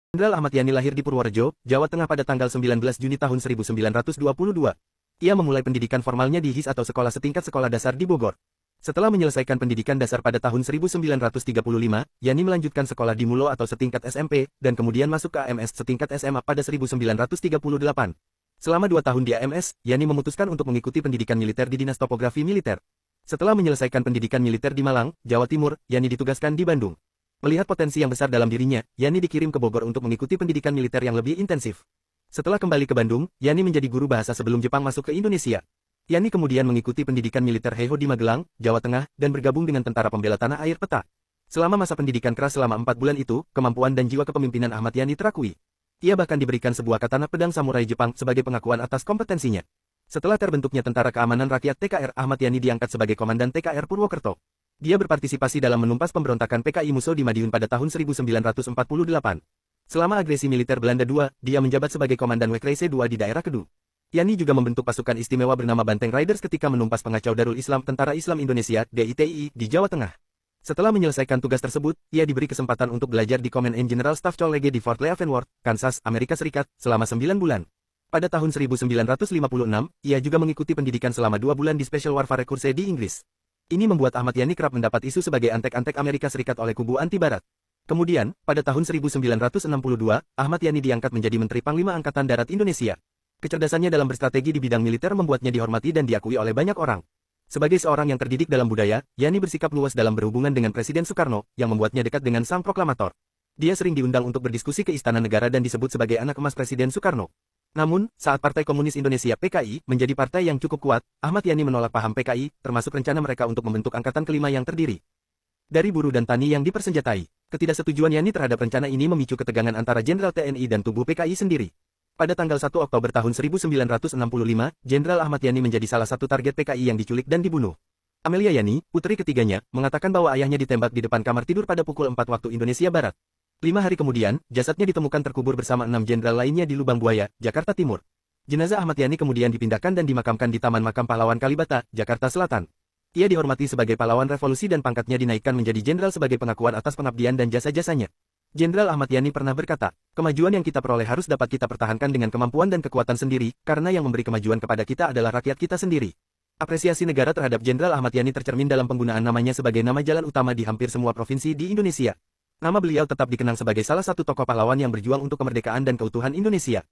Jenderal Ahmad Yani lahir di Purworejo, Jawa Tengah pada tanggal 19 Juni tahun 1922. Ia memulai pendidikan formalnya di HIS atau Sekolah Setingkat Sekolah Dasar di Bogor. Setelah menyelesaikan pendidikan dasar pada tahun 1935, Yani melanjutkan sekolah di Mulo atau setingkat SMP, dan kemudian masuk ke AMS setingkat SMA pada 1938. Selama 2 tahun di AMS, Yani memutuskan untuk mengikuti pendidikan militer di Dinas Topografi Militer. Setelah menyelesaikan pendidikan militer di Malang, Jawa Timur, Yani ditugaskan di Bandung. Melihat potensi yang besar dalam dirinya, Yani dikirim ke Bogor untuk mengikuti pendidikan militer yang lebih intensif. Setelah kembali ke Bandung, Yani menjadi guru bahasa sebelum Jepang masuk ke Indonesia. Yani kemudian mengikuti pendidikan militer Heiho di Magelang, Jawa Tengah, dan bergabung dengan Tentara Pembela Tanah Air Peta. Selama masa pendidikan keras selama 4 bulan itu, kemampuan dan jiwa kepemimpinan Ahmad Yani terakui. Ia bahkan diberikan sebuah katana pedang samurai Jepang sebagai pengakuan atas kompetensinya. Setelah terbentuknya Tentara Keamanan Rakyat TKR, Ahmad Yani diangkat sebagai Komandan TKR Purwokerto. Dia berpartisipasi dalam menumpas pemberontakan PKI Musuh di Madiun pada tahun 1948. Selama agresi militer Belanda II, dia menjabat sebagai Komandan Wekreise II di daerah Kedu. Yani juga membentuk pasukan istimewa bernama Banteng Riders ketika menumpas pengacau Darul Islam Tentara Islam Indonesia (DITI) di Jawa Tengah. Setelah menyelesaikan tugas tersebut, ia diberi kesempatan untuk belajar di Command and General Staff College di Fort Leavenworth, Kansas, Amerika Serikat, selama 9 bulan. Pada tahun 1956, ia juga mengikuti pendidikan selama 2 bulan di Special Warfare Course di Inggris. Ini membuat Ahmad Yani kerap mendapat isu sebagai antek-antek Amerika Serikat oleh kubu anti-Barat. Kemudian, pada tahun 1962, Ahmad Yani diangkat menjadi Menteri Panglima Angkatan Darat Indonesia. Kecerdasannya dalam berstrategi di bidang militer membuatnya dihormati dan diakui oleh banyak orang. Sebagai seorang yang terdidik dalam budaya, Yani bersikap luas dalam berhubungan dengan Presiden Soekarno, yang membuatnya dekat dengan sang proklamator. Dia sering diundang untuk berdiskusi ke Istana Negara dan disebut sebagai anak emas Presiden Soekarno. Namun, saat Partai Komunis Indonesia (PKI) menjadi partai yang cukup kuat, Ahmad Yani menolak paham PKI, termasuk rencana mereka untuk membentuk angkatan kelima yang terdiri dari buruh dan tani yang dipersenjatai. Ketidaksetujuan Yani terhadap rencana ini memicu ketegangan antara Jenderal TNI dan tubuh PKI sendiri. Pada tanggal 1 Oktober tahun 1965, Jenderal Ahmad Yani menjadi salah satu target PKI yang diculik dan dibunuh. Amelia Yani, putri ketiganya, mengatakan bahwa ayahnya ditembak di depan kamar tidur pada pukul 4 waktu Indonesia Barat. 5 hari kemudian, jasadnya ditemukan terkubur bersama 6 jenderal lainnya di Lubang Buaya, Jakarta Timur. Jenazah Ahmad Yani kemudian dipindahkan dan dimakamkan di Taman Makam Pahlawan Kalibata, Jakarta Selatan. Ia dihormati sebagai pahlawan revolusi dan pangkatnya dinaikkan menjadi jenderal sebagai pengakuan atas pengabdian dan jasa-jasanya. Jenderal Ahmad Yani pernah berkata, "Kemajuan yang kita peroleh harus dapat kita pertahankan dengan kemampuan dan kekuatan sendiri, karena yang memberi kemajuan kepada kita adalah rakyat kita sendiri." Apresiasi negara terhadap Jenderal Ahmad Yani tercermin dalam penggunaan namanya sebagai nama jalan utama di hampir semua provinsi di Indonesia. Nama beliau tetap dikenang sebagai salah satu tokoh pahlawan yang berjuang untuk kemerdekaan dan keutuhan Indonesia.